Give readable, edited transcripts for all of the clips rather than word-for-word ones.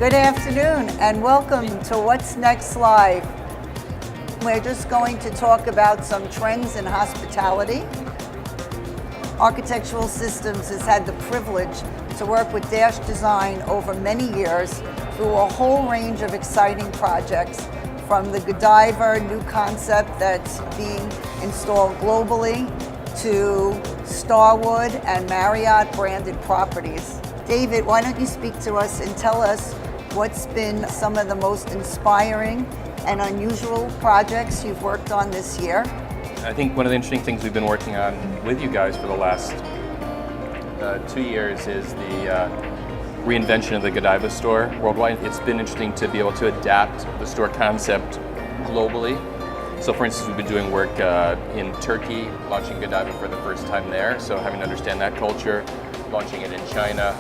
Good afternoon and welcome to What's Next Live. We're just going to talk about some trends in hospitality. Architectural Systems has had the privilege to work with Dash Design over many years through a whole range of exciting projects, from the Godiva new concept that's being installed globally to Starwood and Marriott branded properties. David, why don't you speak to us and tell us what's been some of the most inspiring and unusual projects you've worked on this year? I think one of the interesting things we've been working on with you guys for the last 2 years is the reinvention of the Godiva store worldwide. It's been interesting to be able to adapt the store concept globally. So for instance, we've been doing work in Turkey, launching Godiva for the first time there, so having to understand that culture, launching it in China,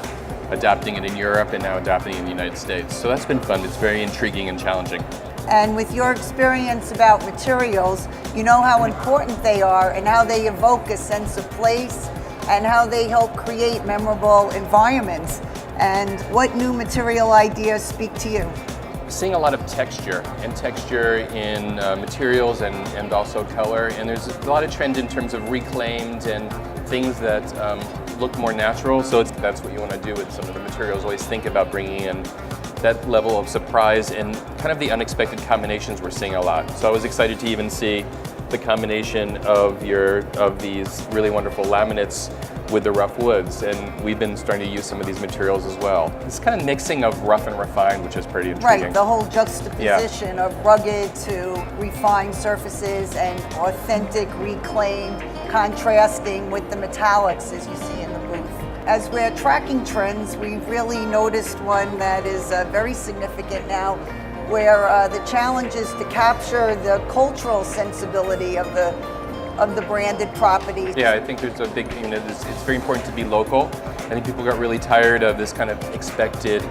adapting it in Europe, and now adapting it in the United States. So that's been fun. It's very intriguing and challenging. And with your experience about materials, you know how important they are and how they evoke a sense of place and how they help create memorable environments. And what new material ideas speak to you? Seeing a lot of texture in materials and also color, and there's a lot of trend in terms of reclaimed and things that look more natural. So that's what you want to do with some of the materials. Always think about bringing in that level of surprise and kind of the unexpected combinations we're seeing a lot. So I was excited to even see the combination of these really wonderful laminates with the rough woods, and we've been starting to use some of these materials as well. It's kind of mixing of rough and refined, which is pretty intriguing. Right, the whole juxtaposition of rugged to refined surfaces and authentic, reclaimed, contrasting with the metallics as you see in the booth. As we're tracking trends, we've really noticed one that is very significant now, where the challenge is to capture the cultural sensibility of the branded properties. Yeah, I think there's a big, it's very important to be local. I think people got really tired of this kind of expected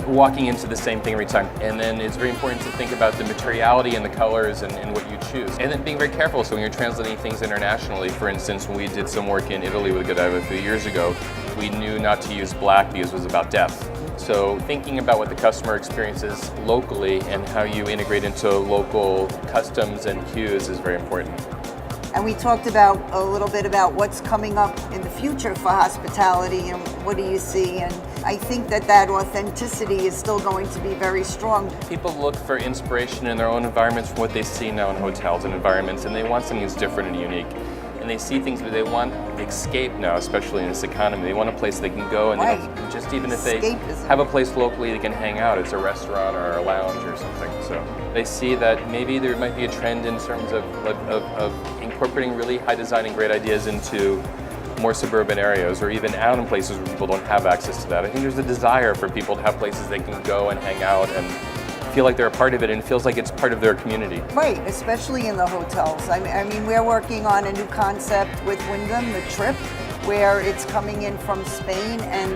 walking into the same thing every time. And then it's very important to think about the materiality and the colors and what you choose. And then being very careful, so when you're translating things internationally, for instance, when we did some work in Italy with Godiva a few years ago, we knew not to use black because it was about depth. So thinking about what the customer experiences locally and how you integrate into local customs and cues is very important. And we talked about a little bit about what's coming up in the future for hospitality and what do you see. And I think that authenticity is still going to be very strong. People look for inspiration in their own environments from what they see now in hotels and environments, and they want something that's different and unique. And they see things, but they want escape now, especially in this economy. They want a place they can go and right. Just even if they have a place locally they can hang out, it's a restaurant or a lounge or something. So they see that maybe there might be a trend in terms of incorporating really high design and great ideas into more suburban areas or even out in places where people don't have access to that. I think there's a desire for people to have places they can go and hang out and feel like they're a part of it and it feels like it's part of their community. Right, especially in the hotels. I mean, we're working on a new concept with Wyndham, the Trip, where it's coming in from Spain, and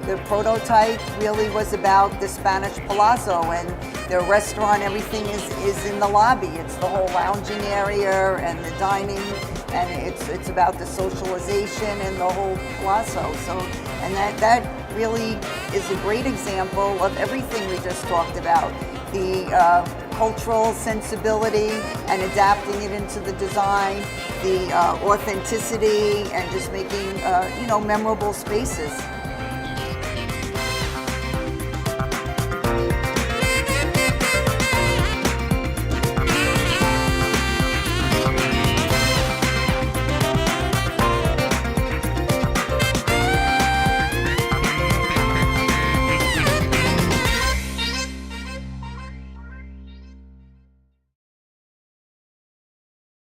the prototype really was about the Spanish Palazzo, and the restaurant, everything is in the lobby. It's the whole lounging area and the dining, and it's about the socialization and the whole Palazzo. So, and that really is a great example of everything we just talked about. The cultural sensibility and adapting it into the design, the authenticity, and just making memorable spaces.